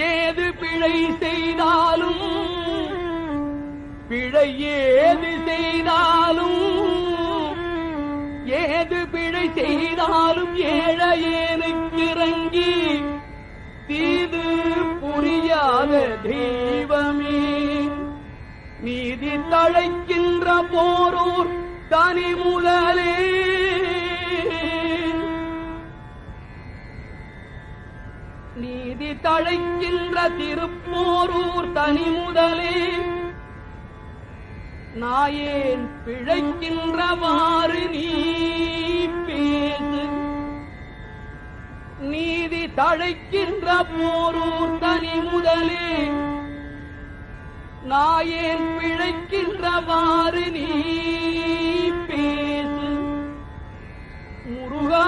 ஏது பிழை செய்தாலும் பிழை ஏது செய்தாலும் ஏது பிழை செய்தாலும் ஏழையேனுக்கு இறங்கி தீது புரியாத தெய்வமே நீதி தழைக்கின்ற போரூர் தனி முதலே நீதி தழைக்கின்ற திருப்போரூர் தனி முதலே நாயேன் பிழைக்கின்றவாறு நீ பேசு நீதி தழைக்கின்ற போரூர் தனி முதலே நாயேன் பிழைக்கின்றவாறு நீ பேசு முருகா